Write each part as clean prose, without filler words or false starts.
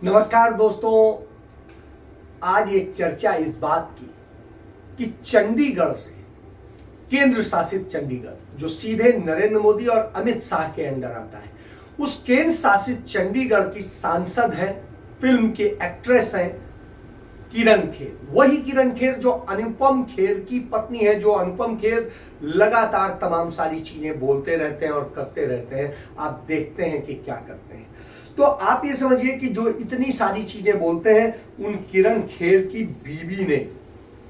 नमस्कार दोस्तों। आज एक चर्चा इस बात की कि चंडीगढ़ से, केंद्र शासित चंडीगढ़ जो सीधे नरेंद्र मोदी और अमित शाह के अंडर आता है, उस केंद्र शासित चंडीगढ़ की सांसद है, फिल्म की एक्ट्रेस है किरण खेर। वही किरण खेर जो अनुपम खेर की पत्नी है, जो अनुपम खेर लगातार तमाम सारी चीजें बोलते रहते हैं और करते रहते हैं। आप देखते हैं कि क्या करते हैं। तो आप ये समझिए कि जो इतनी सारी चीजें बोलते हैं, उन किरण खेर की बीवी ने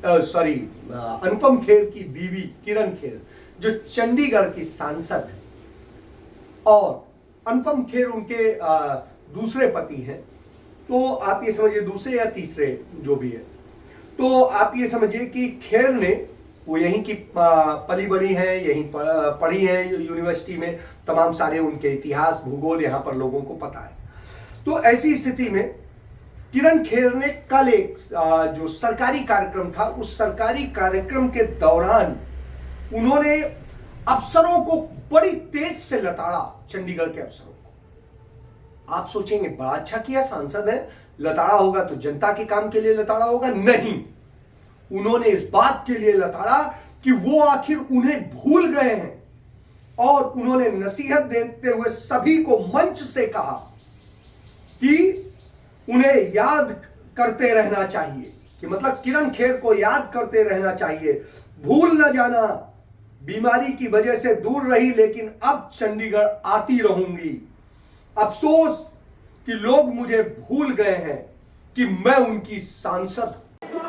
अनुपम खेर की बीवी किरण खेर जो चंडीगढ़ की सांसद है, और अनुपम खेर उनके दूसरे पति हैं। तो आप ये समझिए, दूसरे या तीसरे जो भी है, तो आप ये समझिए कि खेर ने, वो यहीं की पली बड़ी हैं, यहीं पढ़ी हैं यूनिवर्सिटी में, तमाम सारे उनके इतिहास भूगोल यहां पर लोगों को पता है। तो ऐसी स्थिति में किरण खेर ने कल एक जो सरकारी कार्यक्रम था, उस सरकारी कार्यक्रम के दौरान उन्होंने अफसरों को बड़ी तेज से लताड़ा, चंडीगढ़ के अफसरों को। आप सोचेंगे बड़ा अच्छा किया, सांसद है, लताड़ा होगा तो जनता के काम के लिए लताड़ा होगा। नहीं, उन्होंने इस बात के लिए लताड़ा कि वो आखिर उन्हें भूल गए हैं, और उन्होंने नसीहत देते हुए सभी को मंच से कहा कि उन्हें याद करते रहना चाहिए, कि मतलब किरण खेर को याद करते रहना चाहिए, भूल न जाना, बीमारी की वजह से दूर रही लेकिन अब चंडीगढ़ आती रहूंगी। अफसोस कि लोग मुझे भूल गए हैं कि मैं उनकी सांसद हूं।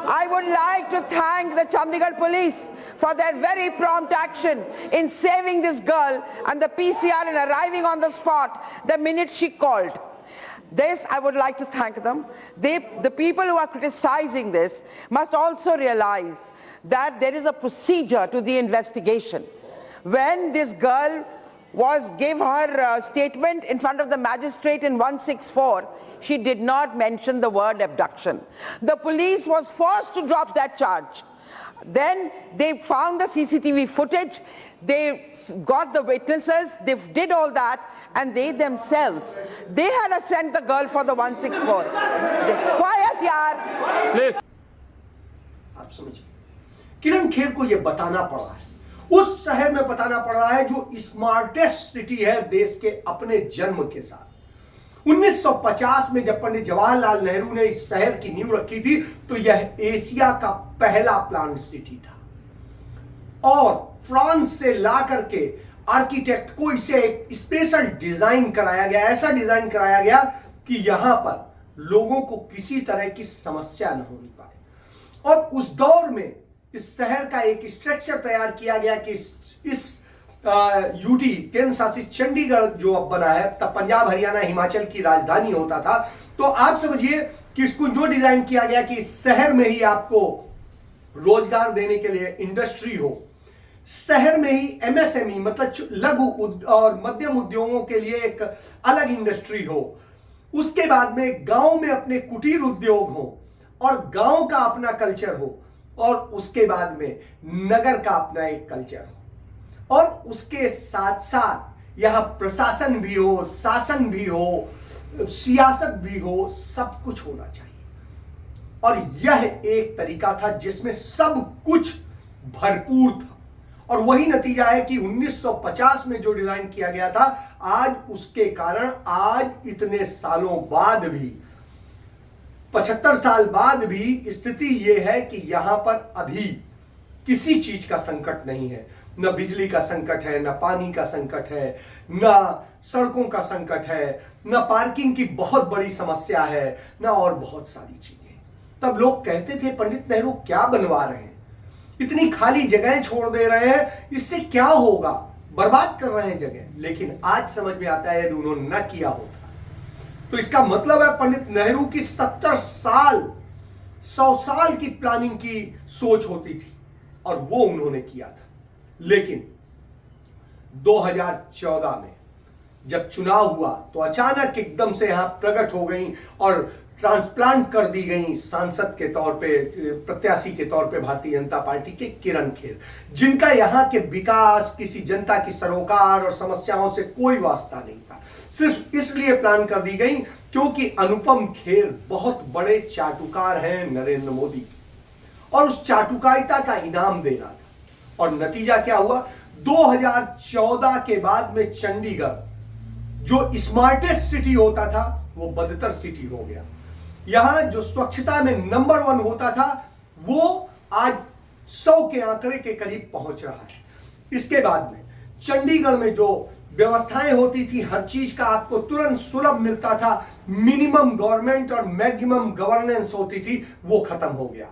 I would like to thank the Chandigarh police for their very prompt action in saving this girl and the PCR in arriving on the spot the minute she called. This, I would like to thank them. The people who are criticizing this must also realize that there is a procedure to the investigation. When this girl gave her statement in front of the magistrate in 164, she did not mention the word abduction. The police was forced to drop that charge. Then they found the CCTV footage, they got the witnesses, they did all that, and they themselves, they had sent the girl for the 164. Quiet, yaar. आप समझिए, किरण खेर को यह बताना पड़ा है, उस शहर में बताना पड़ रहा है जो स्मार्टेस्ट सिटी है देश के अपने जन्म के साथ। 1950 में जब पंडित जवाहरलाल नेहरू ने इस शहर की नींव रखी थी, तो यह एशिया का पहला प्लांट सिटी था, और फ्रांस से ला करके आर्किटेक्ट को इसे एक स्पेशल डिजाइन कराया गया, ऐसा डिजाइन कराया गया कि यहां पर लोगों को किसी तरह की समस्या न होनी पाए। और उस दौर में इस शहर का एक स्ट्रक्चर तैयार किया गया कि इस यूटी, केंद्र शासित चंडीगढ़ जो अब बना है, तब पंजाब हरियाणा हिमाचल की राजधानी होता था। तो आप समझिए कि इसको जो डिजाइन किया गया कि इस शहर में ही आपको रोजगार देने के लिए इंडस्ट्री हो, शहर में ही एमएसएमई मतलब लघु और मध्यम उद्योगों के लिए एक अलग इंडस्ट्री हो, उसके बाद में गांव में अपने कुटीर उद्योग हो और गांव का अपना कल्चर हो, और उसके बाद में नगर का अपना एक कल्चर हो, और उसके साथ साथ यहां प्रशासन भी हो, शासन भी हो, सियासत भी हो, सब कुछ होना चाहिए। और यह एक तरीका था जिसमें सब कुछ भरपूर था, और वही नतीजा है कि 1950 में जो डिजाइन किया गया था, आज उसके कारण आज इतने सालों बाद भी, 75 साल बाद भी स्थिति यह है कि यहां पर अभी किसी चीज का संकट नहीं है। न बिजली का संकट है, न पानी का संकट है, न सड़कों का संकट है, न पार्किंग की बहुत बड़ी समस्या है, न और बहुत सारी चीजें। तब लोग कहते थे पंडित नेहरू क्या बनवा रहे हैं, इतनी खाली जगहें छोड़ दे रहे हैं, इससे क्या होगा, बर्बाद कर रहे हैं जगह। लेकिन आज समझ में आता है यदि उन्होंने न किया होता तो इसका मतलब है पंडित नेहरू की 70 साल 100 साल की प्लानिंग की सोच होती थी, और वो उन्होंने किया था। लेकिन 2014 में जब चुनाव हुआ तो अचानक एकदम से यहां प्रकट हो गई, और ट्रांसप्लांट कर दी गई सांसद के तौर पे, प्रत्याशी के तौर पे भारतीय जनता पार्टी के किरण खेर, जिनका यहां के विकास, किसी जनता की सरोकार और समस्याओं से कोई वास्ता नहीं था। सिर्फ इसलिए प्लान कर दी गई क्योंकि अनुपम खेर बहुत बड़े चाटुकार हैं नरेंद्र मोदी के, और उस चाटुकारिता का इनाम देना था। और नतीजा क्या हुआ? 2014 के बाद में चंडीगढ़ जो स्मार्टेस्ट सिटी होता था वो बदतर सिटी हो गया। यहां जो स्वच्छता में नंबर 1 होता था वो आज 100 के आंकड़े के करीब पहुंच रहा है। इसके बाद में चंडीगढ़ में जो व्यवस्थाएं होती थी, हर चीज का आपको तुरंत सुलभ मिलता था, मिनिमम गवर्नमेंट और मैक्सिमम गवर्नेंस होती थी, वो खत्म हो गया।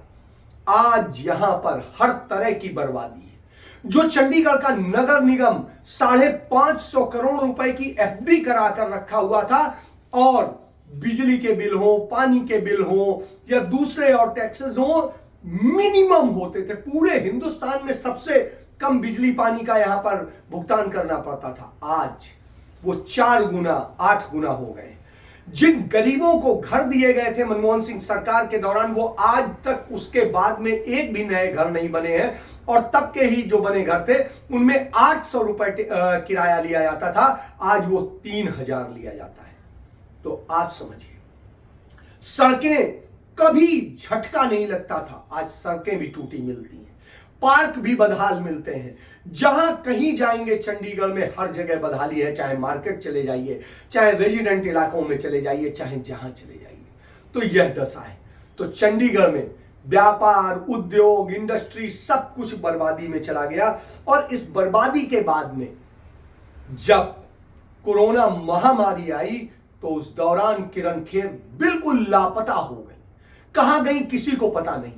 आज यहां पर हर तरह की बर्बादी है। जो चंडीगढ़ का नगर निगम 550 करोड़ रुपए की एफडी करा कर रखा हुआ था, और बिजली के बिल हो, पानी के बिल हो या दूसरे और टैक्सेस हो, मिनिमम होते थे। पूरे हिंदुस्तान में सबसे कम बिजली पानी का यहां पर भुगतान करना पड़ता था। आज वो 4 गुना 8 गुना हो गए। जिन गरीबों को घर दिए गए थे मनमोहन सिंह सरकार के दौरान, वो आज तक उसके बाद में एक भी नए घर नहीं बने हैं, और तब के ही जो बने घर थे उनमें 800 रुपए किराया लिया जाता था, आज वो 3000 लिया जाता है। तो आप समझिए, सड़कें कभी झटका नहीं लगता था, आज सड़कें भी टूटी मिलती हैं, पार्क भी बदहाल मिलते हैं। जहां कहीं जाएंगे चंडीगढ़ में हर जगह बदहाली है, चाहे मार्केट चले जाइए, चाहे रेजिडेंट इलाकों में चले जाइए, चाहे जहां चले जाइए, तो यह दशा है। तो चंडीगढ़ में व्यापार, उद्योग, इंडस्ट्री सब कुछ बर्बादी में चला गया। और इस बर्बादी के बाद में जब कोरोना महामारी आई तो उस दौरान किरण खेर बिल्कुल लापता हो गई। कहां गई किसी को पता नहीं।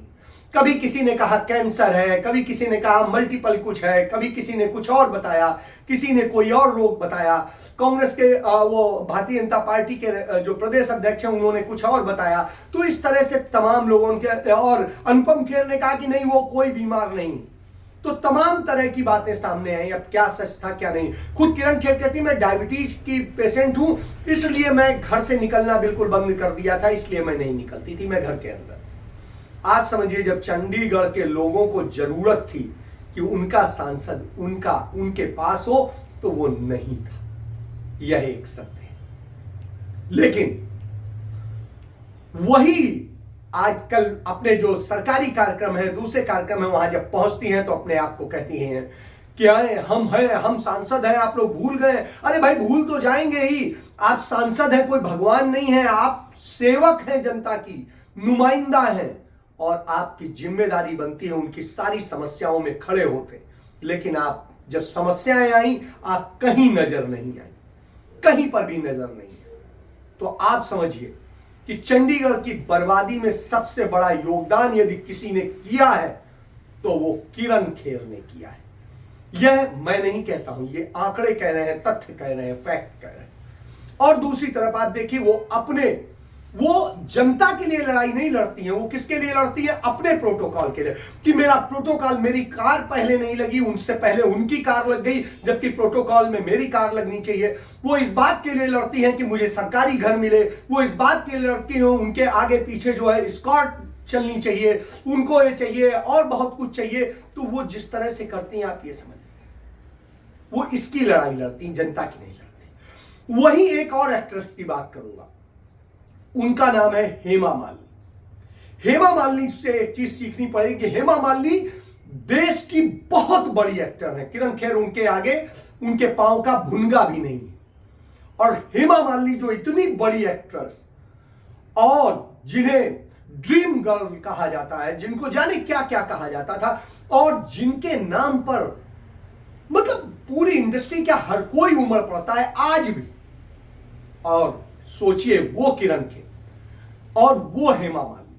कभी किसी ने कहा कैंसर है, कभी किसी ने कहा मल्टीपल कुछ है, कभी किसी ने कुछ और बताया, किसी ने कोई और रोग बताया। कांग्रेस के वो भारतीय जनता पार्टी के जो प्रदेश अध्यक्ष हैं उन्होंने कुछ और बताया। तो इस तरह से तमाम लोगों के, और अनुपम खेर ने कहा कि नहीं वो कोई बीमार नहीं। तो तमाम तरह की बातें सामने आई। अब क्या सच था क्या नहीं। खुद किरण खेर कहती मैं डायबिटीज की पेशेंट हूं, इसलिए मैं घर से निकलना बिल्कुल बंद कर दिया था, इसलिए मैं नहीं निकलती थी, मैं घर के अंदर। आज समझिए, जब चंडीगढ़ के लोगों को जरूरत थी कि उनका सांसद उनके पास हो, तो वो नहीं था। यह एक सत्य है। लेकिन वही आजकल अपने जो सरकारी कार्यक्रम है, दूसरे कार्यक्रम है, वहां जब पहुंचती हैं तो अपने आप को कहती हैं कि हम सांसद हैं, आप लोग भूल गए। अरे भाई, भूल तो जाएंगे ही। आप सांसद हैं, कोई भगवान नहीं है, आप सेवक हैं, जनता की नुमाइंदा हैं, और आपकी जिम्मेदारी बनती है उनकी सारी समस्याओं में खड़े होते। लेकिन आप जब समस्याएं आई, आप कहीं नजर नहीं आई, कहीं पर भी नजर नहीं आई। तो आप समझिए कि चंडीगढ़ की बर्बादी में सबसे बड़ा योगदान यदि किसी ने किया है तो वो किरण खेर ने किया है। यह मैं नहीं कहता हूं, ये आंकड़े कह रहे हैं, तथ्य कह रहे हैं, फैक्ट कह रहे हैं। और दूसरी तरफ आप देखिए, वो जनता के लिए लड़ाई नहीं लड़ती है। वो किसके लिए लड़ती है? अपने प्रोटोकॉल के लिए, कि मेरा प्रोटोकॉल, मेरी कार पहले नहीं लगी, उनसे पहले उनकी कार लग गई, जबकि प्रोटोकॉल में मेरी कार लगनी चाहिए। वो इस बात के लिए लड़ती है कि मुझे सरकारी घर मिले। वो इस बात के लिए लड़ती है उनके आगे पीछे जो है एस्कॉर्ट चलनी चाहिए, उनको ये चाहिए और बहुत कुछ चाहिए। तो वो जिस तरह से करती हैं, आप ये समझ, वो इसकी लड़ाई लड़ती, जनता की नहीं लड़ती। वही एक और एक्ट्रेस की बात करूंगा, उनका नाम है हेमा मालिनी। हेमा मालिनी से एक चीज सीखनी पड़ेगी कि हेमा मालिनी देश की बहुत बड़ी एक्टर है। किरण खेर उनके आगे उनके पांव का भुनगा भी नहीं। और हेमा मालिनी जो इतनी बड़ी एक्ट्रेस, और जिन्हें ड्रीम गर्ल कहा जाता है, जिनको जाने क्या क्या कहा जाता था, और जिनके नाम पर मतलब पूरी इंडस्ट्री का हर कोई उमड़ पड़ता है आज भी। और सोचिए, वो किरण खेर और वो हेमा मालिनी।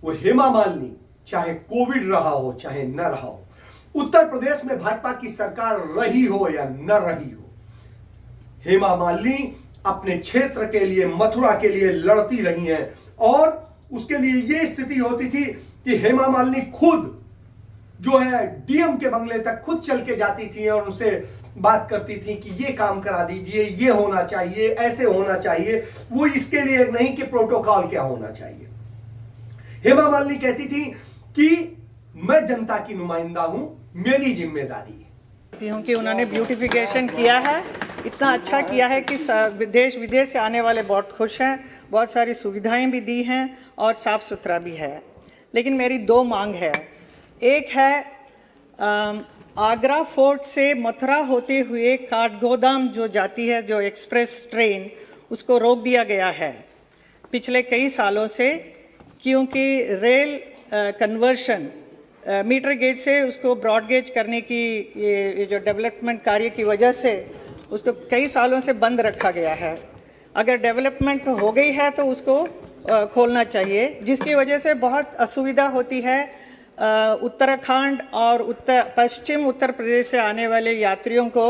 वो हेमा मालिनी चाहे कोविड रहा हो चाहे न रहा हो, उत्तर प्रदेश में भाजपा की सरकार रही हो या न रही हो, हेमा मालिनी अपने क्षेत्र के लिए, मथुरा के लिए लड़ती रही हैं। और उसके लिए यह स्थिति होती थी कि हेमा मालिनी खुद जो है डीएम के बंगले तक खुद चल के जाती थी और उनसे बात करती थी कि ये काम करा दीजिए, ये होना चाहिए, ऐसे होना चाहिए। वो इसके लिए नहीं कि प्रोटोकॉल क्या होना चाहिए। हेमा मालिनी कहती थी कि मैं जनता की नुमाइंदा हूं, मेरी जिम्मेदारी है। हूँ कि उन्होंने ब्यूटिफिकेशन किया है, इतना अच्छा किया है कि देश विदेश से आने वाले बहुत खुश हैं, बहुत सारी सुविधाएं भी दी हैं और साफ़ सुथरा भी है। लेकिन मेरी दो मांग है। एक है आगरा फोर्ट से मथुरा होते हुए काठगोदाम जो जाती है, जो एक्सप्रेस ट्रेन, उसको रोक दिया गया है पिछले कई सालों से, क्योंकि रेल कन्वर्शन मीटर गेज से उसको ब्रॉड गेज करने की ये जो डेवलपमेंट कार्य की वजह से उसको कई सालों से बंद रखा गया है। अगर डेवलपमेंट हो गई है तो उसको खोलना चाहिए, जिसकी वजह से बहुत असुविधा होती है उत्तराखंड और पश्चिम उत्तर प्रदेश से आने वाले यात्रियों को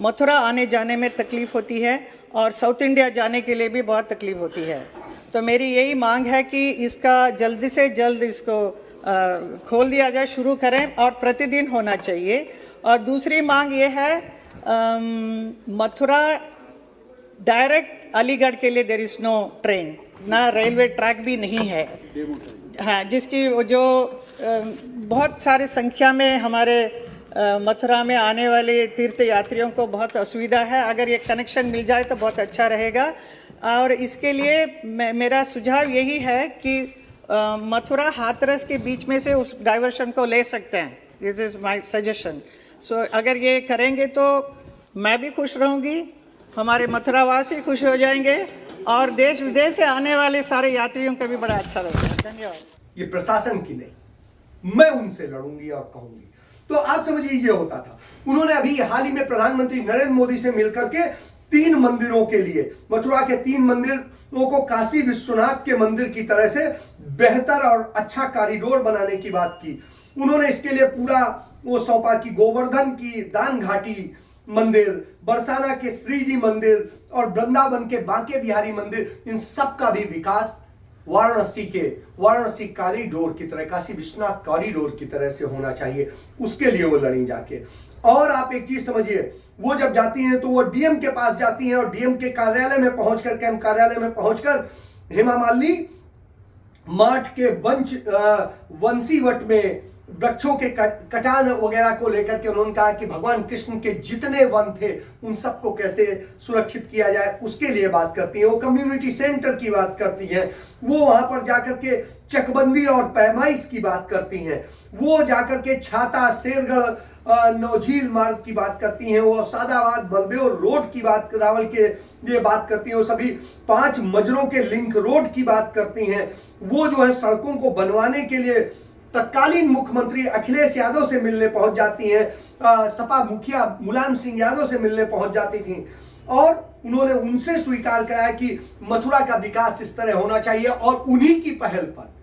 मथुरा आने जाने में तकलीफ़ होती है और साउथ इंडिया जाने के लिए भी बहुत तकलीफ़ होती है। तो मेरी यही मांग है कि इसका जल्द से जल्द इसको खोल दिया जाए, शुरू करें और प्रतिदिन होना चाहिए। और दूसरी मांग ये है मथुरा डायरेक्ट अलीगढ़ के लिए देयर इज़ नो ट्रेन, ना रेलवे ट्रैक भी नहीं है। हाँ, जिसकी जो बहुत सारे संख्या में हमारे मथुरा में आने वाले तीर्थ यात्रियों को बहुत असुविधा है। अगर ये कनेक्शन मिल जाए तो बहुत अच्छा रहेगा। और इसके लिए मेरा सुझाव यही है कि मथुरा हाथरस के बीच में से उस डाइवर्शन को ले सकते हैं। This is my suggestion. So अगर ये करेंगे तो मैं भी खुश रहूँगी, हमारे मथुरावासी खुश हो जाएंगे और देश विदेश से आने वाले सारे यात्रियों का भी बड़ा अच्छा लगेगा। धन्यवाद। ये प्रशासन की नहीं, मैं उनसे लड़ूंगी और कहूंगी। तो आप समझिए ये होता था। उन्होंने अभी हाल ही में प्रधानमंत्री नरेंद्र मोदी से मिलकर के 3 मंदिरों के लिए, मथुरा के 3 मंदिरों को काशी विश्वनाथ के मंदिर की तरह से बेहतर और अच्छा कॉरिडोर बनाने की बात की। उन्होंने इसके लिए पूरा वो सौंपा कि गोवर्धन की दान घाटी मंदिर, बरसाना के श्री जी मंदिर और वृंदावन के बांके बिहारी मंदिर, इन सब का भी विकास वाराणसी कॉरिडोर की तरह, काशी विश्वनाथ कॉरिडोर की तरह से होना चाहिए। उसके लिए वो लड़ी जाके। और आप एक चीज समझिए, वो जब जाती हैं तो वो डीएम के पास जाती हैं और डीएम के कार्यालय में पहुंचकर, कैंप कार्यालय में पहुंचकर हेमा मालिनी माठ के वंशीवट में वृक्षों के कटान वगैरह को लेकर के उन्होंने कहा कि भगवान कृष्ण के जितने वन थे उन सबको कैसे सुरक्षित किया जाए, उसके लिए बात करती हैं। वो कम्युनिटी सेंटर की बात करती हैं, वो वहां पर जाकर के चकबंदी और पैमाइश की बात करती हैं, वो जाकर के छाता शेरगढ़ नौझील मार्ग की बात करती हैं, वो सादाबाद बलदेव रोड की बात, रावल के लिए बात करती हैं, वो सभी 5 मजरों के लिंक रोड की बात करती हैं। वो जो है सड़कों को बनवाने के लिए तत्कालीन मुख्यमंत्री अखिलेश यादव से मिलने पहुंच जाती हैं, सपा मुखिया मुलायम सिंह यादव से मिलने पहुंच जाती थी और उन्होंने उनसे स्वीकार कराया कि मथुरा का विकास इस तरह होना चाहिए। और उन्हीं की पहल पर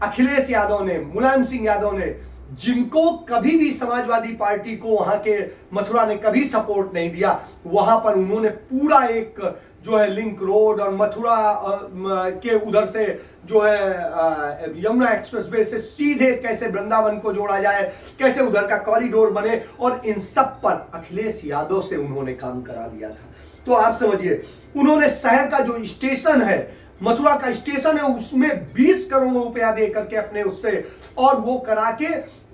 अखिलेश यादव ने, मुलायम सिंह यादव ने, जिनको कभी भी समाजवादी पार्टी को वहां के मथुरा ने कभी सपोर्ट नहीं दिया, वहां पर उन्होंने पूरा एक जो है लिंक रोड और मथुरा के उधर से जो है यमुना एक्सप्रेसवे से सीधे कैसे वृंदावन को जोड़ा जाए, कैसे उधर का कॉरिडोर बने, और इन सब पर अखिलेश यादव से उन्होंने काम करा लिया था। तो आप समझिए, उन्होंने शहर का जो स्टेशन है, मथुरा का स्टेशन है, उसमें 20 करोड़ रुपया दे करके अपने उससे और वो करा के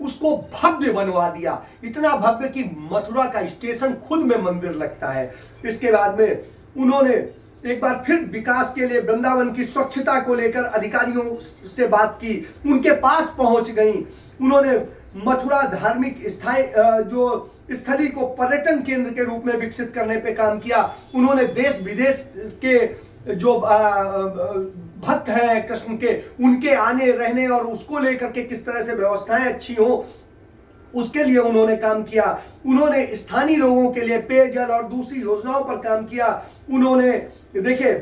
उसको भव्य बनवा दिया, इतना भव्य कि मथुरा का स्टेशन खुद में मंदिर लगता है। इसके बाद में उन्होंने एक बार फिर विकास के लिए वृंदावन की स्वच्छता को लेकर अधिकारियों से बात की, उनके पास पहुंच गई। उन्होंने मथुरा धार्मिक जो स्थली को पर्यटन केंद्र के रूप में विकसित करने पे काम किया। उन्होंने देश विदेश के जो भक्त हैं कृष्ण के, उनके आने रहने और उसको लेकर के किस तरह से व्यवस्थाएं अच्छी हो, उसके लिए उन्होंने काम किया। उन्होंने स्थानीय लोगों के लिए पेयजल और दूसरी योजनाओं पर काम किया। उन्होंने देखिए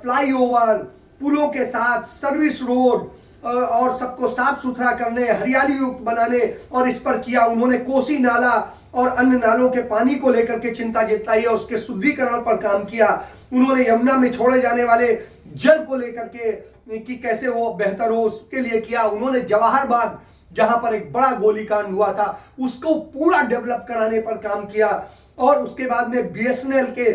फ्लाईओवर, पुलों के साथ सर्विस रोड और सबको साफ सुथरा करने, हरियाली युक्त बनाने और इस पर किया। उन्होंने कोसी नाला और अन्य नालों के पानी को लेकर के चिंता जताई और उसके शुद्धिकरण पर काम किया। उन्होंने यमुना में छोड़े जाने वाले जल को लेकर के कि कैसे वो बेहतर हो, उसके लिए किया। उन्होंने जवाहर बाग जहां पर एक बड़ा गोलीकांड हुआ था, उसको पूरा डेवलप कराने पर काम किया। और उसके बाद में बीएसएनएल के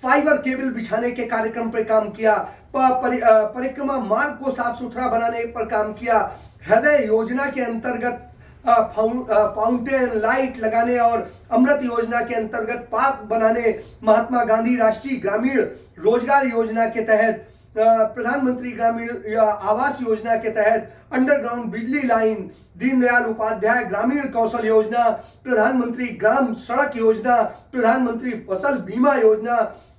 फाइबर केबल बिछाने के कार्यक्रम पर काम किया, परिक्रमा मार्ग को साफ सुथरा बनाने पर काम किया, हृदय योजना के अंतर्गत फाउंटेन लाइट लगाने और अमृत योजना के अंतर्गत पार्क बनाने, महात्मा गांधी राष्ट्रीय ग्रामीण रोजगार योजना के तहत, प्रधानमंत्री ग्रामीण आवास योजना के तहत अंडरग्राउंड बिजली लाइन, दीनदयाल उपाध्याय ग्रामीण कौशल योजना, प्रधानमंत्री ग्राम सड़क योजना, प्रधानमंत्री फसल बीमा योजना,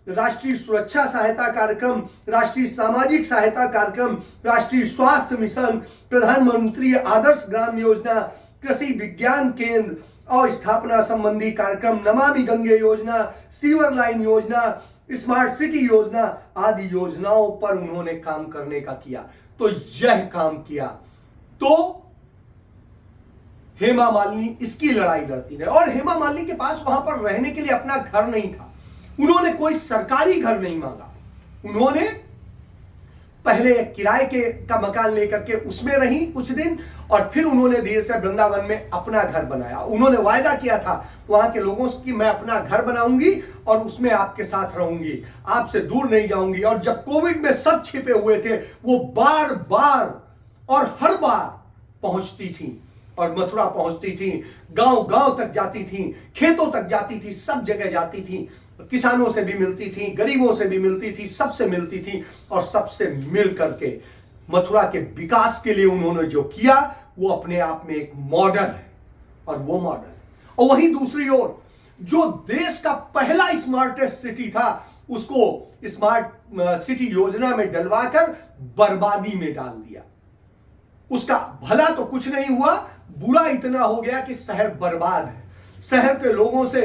राष्ट्रीय सुरक्षा सहायता कार्यक्रम, राष्ट्रीय सामाजिक सहायता कार्यक्रम, राष्ट्रीय स्वास्थ्य मिशन, प्रधानमंत्री आदर्श ग्राम योजना, कृषि विज्ञान केंद्र और स्थापना संबंधी कार्यक्रम, नमामि गंगे योजना, सीवर लाइन योजना, स्मार्ट सिटी योजना आदि योजनाओं पर उन्होंने काम करने का किया। तो यह काम किया तो हेमा मालिनी इसकी लड़ाई लड़ती रही। और हेमा मालिनी के पास वहां पर रहने के लिए अपना घर नहीं था, उन्होंने कोई सरकारी घर नहीं मांगा, उन्होंने पहले एक किराए का मकान लेकर के उसमें रही कुछ दिन और फिर उन्होंने धीरे से वृंदावन में अपना घर बनाया। उन्होंने वायदा किया था वहां के लोगों से कि मैं अपना घर बनाऊंगी और उसमें आपके साथ रहूंगी, आपसे दूर नहीं जाऊंगी। और जब कोविड में सब छिपे हुए थे, वो बार बार और हर बार पहुंचती थी और मथुरा पहुंचती थी, गांव गांव तक जाती थी, खेतों तक जाती थी, सब जगह जाती थी, किसानों से भी मिलती थी, गरीबों से भी मिलती थी, सबसे मिलती थी और सबसे मिल करके मथुरा के विकास के लिए उन्होंने जो किया वो अपने आप में एक मॉडल है। और वो मॉडल, और वहीं दूसरी ओर जो देश का पहला स्मार्टेस्ट सिटी था उसको स्मार्ट सिटी योजना में डलवाकर बर्बादी में डाल दिया। उसका भला तो कुछ नहीं हुआ, बुरा इतना हो गया कि शहर बर्बाद है। शहर के लोगों से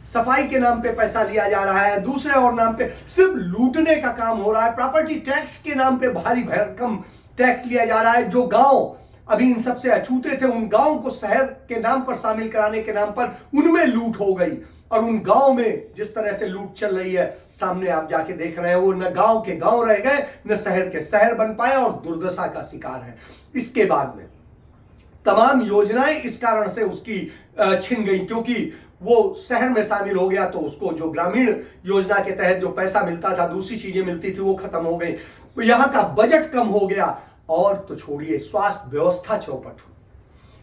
सफाई के नाम पे पैसा लिया जा रहा है, दूसरे और नाम पे सिर्फ लूटने का काम हो रहा है, प्रॉपर्टी टैक्स के नाम पे भारी भरकम टैक्स लिया जा रहा है। जो गांव अभी इन सबसे अछूते थे उन गांव को शहर के नाम पर शामिल कराने के नाम पर उनमें लूट हो गई। और उन गांव में जिस तरह से लूट चल रही है सामने आप जाके देख रहे हैं, वो न गांव के गांव रह गए, न शहर के शहर बन पाए और दुर्दशा का शिकार है। इसके बाद में तमाम योजनाएं इस कारण से उसकी छिन गई, क्योंकि वो शहर में शामिल हो गया तो उसको जो ग्रामीण योजना के तहत जो पैसा मिलता था, दूसरी चीजें मिलती थी, वो खत्म हो गई। यहां का बजट कम हो गया और तो छोड़िए स्वास्थ्य व्यवस्था चौपट हुई।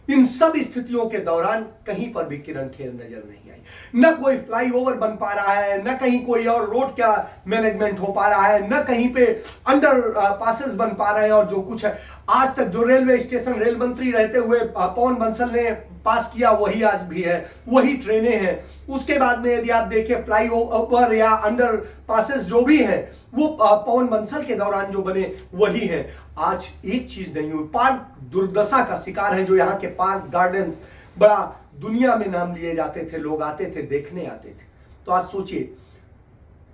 इन सब स्थितियों के दौरान कहीं पर भी किरण खेर नजर नहीं आई। न कोई फ्लाईओवर बन पा रहा है, न कहीं कोई और रोड का मैनेजमेंट हो पा रहा है, न कहीं पे अंडर पासेस बन पा रहे हैं। और जो कुछ है आज तक जो रेलवे स्टेशन रेल मंत्री रहते हुए पवन बंसल ने पास किया वही आज भी है, वही ट्रेनें हैं। उसके बाद में यदि आप देखें फ्लाईओवर या अंडर पासेस जो भी है वो पवन बंसल के दौरान जो बने वही है। आज एक चीज नहीं हुई। पार्क दुर्दशा का शिकार है। जो यहाँ के पार्क गार्डन्स बड़ा दुनिया में नाम लिए जाते थे, लोग आते थे, देखने आते थे। तो आज सोचिए,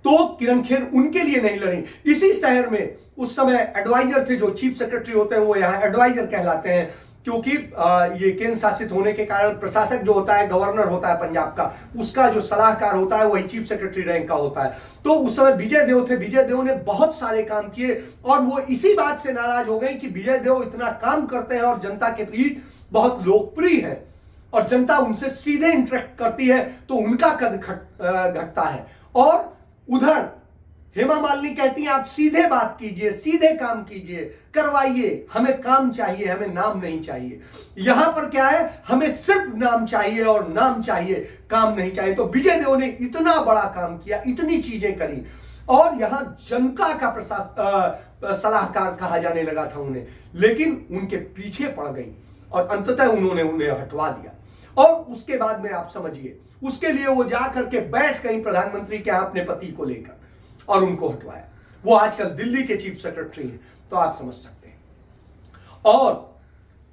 तो किरण खेर उनके लिए नहीं लड़ी। इसी शहर में उस समय एडवाइजर थे, जो चीफ सेक्रेटरी होते हैं वो यहाँ एडवाइजर कहलाते हैं, क्योंकि ये केंद्र शासित होने के कारण प्रशासक जो होता है, गवर्नर होता है पंजाब का, उसका जो सलाहकार होता है वही चीफ सेक्रेटरी रैंक का होता है। तो उस समय विजय देव थे। विजय देव ने बहुत सारे काम किए और वो इसी बात से नाराज हो गए कि विजय देव इतना काम करते हैं और जनता के बीच बहुत लोकप्रिय है और जनता उनसे सीधे इंटरेक्ट करती है, तो उनका कद घटता है। और उधर हेमा मालिनी कहती हैं आप सीधे बात कीजिए, सीधे काम कीजिए, करवाइए, हमें काम चाहिए, हमें नाम नहीं चाहिए। यहां पर क्या है, हमें सिर्फ नाम चाहिए और नाम चाहिए, काम नहीं चाहिए। तो विजय देव ने इतना बड़ा काम किया, इतनी चीजें करी और यहां जनता का सलाहकार कहा जाने लगा था उन्हें, लेकिन उनके पीछे पड़ गई और अंततः उन्होंने उन्हें हटवा दिया। और उसके बाद में आप समझिए, उसके लिए वो जाकर के बैठ गई प्रधानमंत्री के अपने पति को लेकर और उनको हटवाया। वो आजकल दिल्ली के चीफ सेक्रेटरी हैं, तो आप समझ सकते हैं। और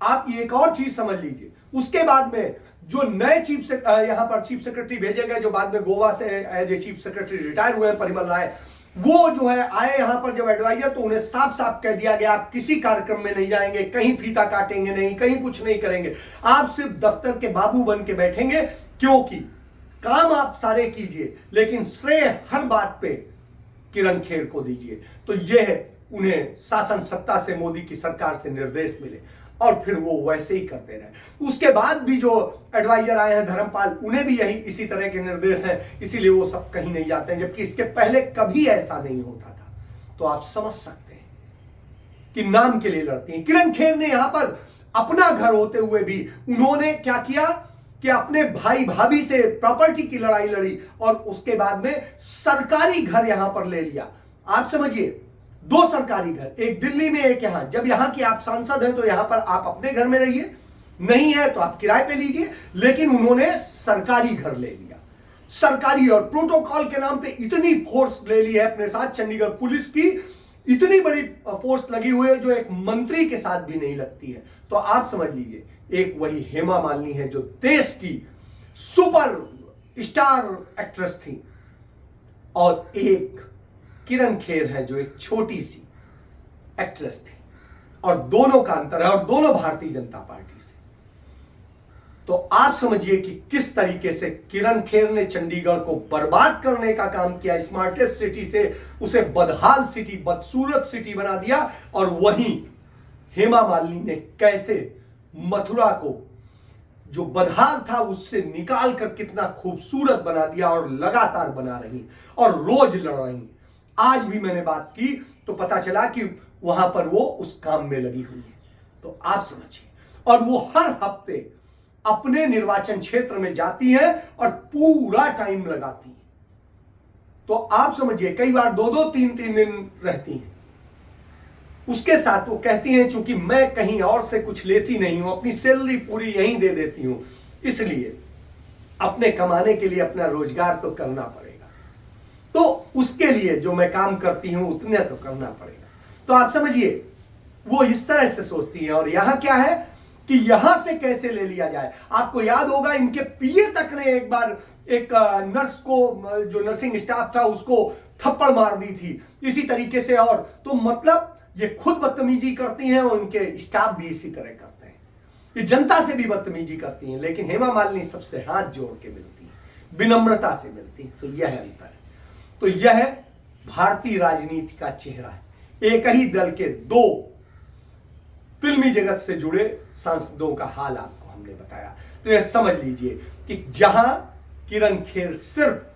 आप ये एक और चीज समझ लीजिए, उसके बाद में जो नए यहां पर चीफ सेक्रेटरी भेजे गए, जो बाद में गोवा से as a chief secretary retire हुए हैं, परिमल राय, वो जो है आए यहां पर जब एडवाइजर, तो उन्हें साफ साफ कह दिया गया आप किसी कार्यक्रम में नहीं जाएंगे, कहीं फीता काटेंगे नहीं, कहीं कुछ नहीं करेंगे, आप सिर्फ दफ्तर के बाबू बन के बैठेंगे, क्योंकि काम आप सारे कीजिए लेकिन श्रेय हर बात पे किरण खेर को दीजिए। तो यह उन्हें शासन सत्ता से, मोदी की सरकार से निर्देश मिले। और फिर वो वैसे ही करते रहे। उसके बाद भी जो एडवाइजर आए हैं धर्मपाल, उन्हें भी यही इसी तरह के निर्देश हैं, इसीलिए वो सब कहीं नहीं जाते हैं, जबकि इसके पहले कभी ऐसा नहीं होता था। तो आप समझ सकते हैं कि नाम के लिए लड़ती हैं। किरण खेर ने यहां पर अपना घर होते हुए भी उन्होंने क्या किया कि अपने भाई भाभी से प्रॉपर्टी की लड़ाई लड़ी और उसके बाद में सरकारी घर यहां पर ले लिया। आप समझिए, 2 सरकारी घर, एक दिल्ली में एक यहां। जब यहां की आप सांसद हैं तो यहां पर आप अपने घर में रहिए, नहीं है तो आप किराए पे लीजिए, लेकिन उन्होंने सरकारी घर ले लिया। सरकारी और प्रोटोकॉल के नाम पे इतनी फोर्स ले ली है अपने साथ, चंडीगढ़ पुलिस की इतनी बड़ी फोर्स लगी हुई है जो एक मंत्री के साथ भी नहीं लगती है। तो आप समझ लीजिए, एक वही हेमा मालिनी है जो देश की सुपर स्टार एक्ट्रेस थी, और एक किरण खेर है जो एक छोटी सी एक्ट्रेस थी, और दोनों का अंतर है, और दोनों भारतीय जनता पार्टी से। तो आप समझिए कि किस तरीके से किरण खेर ने चंडीगढ़ को बर्बाद करने का काम किया। स्मार्टेस्ट सिटी से उसे बदहाल सिटी, बदसूरत सिटी बना दिया, और वहीं हेमा मालिनी ने कैसे मथुरा को जो बदहाल था उससे निकाल कर कितना खूबसूरत बना दिया, और लगातार बना रही और रोज लड़ रही। आज भी मैंने बात की तो पता चला कि वहां पर वो उस काम में लगी हुई है। तो आप समझिए, और वो हर हफ्ते अपने निर्वाचन क्षेत्र में जाती हैं और पूरा टाइम लगाती हैं। तो आप समझिए, कई बार 2-2, 3-3 दिन रहती हैं। उसके साथ वो कहती हैं चूंकि मैं कहीं और से कुछ लेती नहीं हूं, अपनी सैलरी पूरी यहीं दे देती हूं, इसलिए अपने कमाने के लिए अपना रोजगार तो करना पड़ेगा, तो उसके लिए जो मैं काम करती हूं उतने तो करना पड़ेगा। तो आप समझिए, वो इस तरह से सोचती है। और यहां क्या है कि यहां से कैसे ले लिया जाए। आपको याद होगा, इनके पीए तक ने एक बार एक नर्स को, जो नर्सिंग स्टाफ था, उसको थप्पड़ मार दी थी इसी तरीके से। और तो मतलब ये खुद बदतमीजी करती हैं और उनके स्टाफ भी इसी तरह करते हैं। ये जनता से भी बदतमीजी करती हैं, लेकिन हेमा मालिनी सबसे हाथ जोड़ के मिलती है, विनम्रता से मिलती है। तो यह अंतर है। तो यह भारतीय राजनीति का चेहरा है। एक ही दल के 2 फिल्मी जगत से जुड़े सांसदों का हाल आपको हमने बताया। तो यह समझ लीजिए कि जहां किरण खेर सिर्फ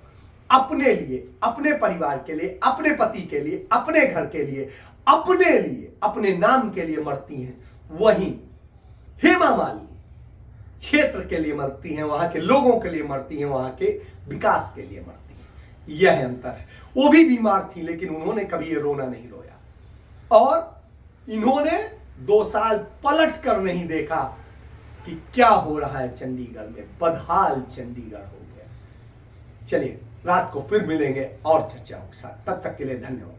अपने लिए, अपने परिवार के लिए, अपने पति के लिए, अपने घर के लिए, अपने नाम के लिए मरती हैं, वहीं हेमा मालिनी क्षेत्र के लिए मरती हैं, वहां के लोगों के लिए मरती हैं, वहां के विकास के लिए मरती हैं। यह अंतर है। वो भी बीमार थी, लेकिन उन्होंने कभी ये रोना नहीं रोया, और इन्होंने 2 साल पलट कर नहीं देखा कि क्या हो रहा है चंडीगढ़ में। बदहाल चंडीगढ़ हो गया। चलिए, रात को फिर मिलेंगे और चर्चाओं के साथ। तब तक के लिए धन्यवाद।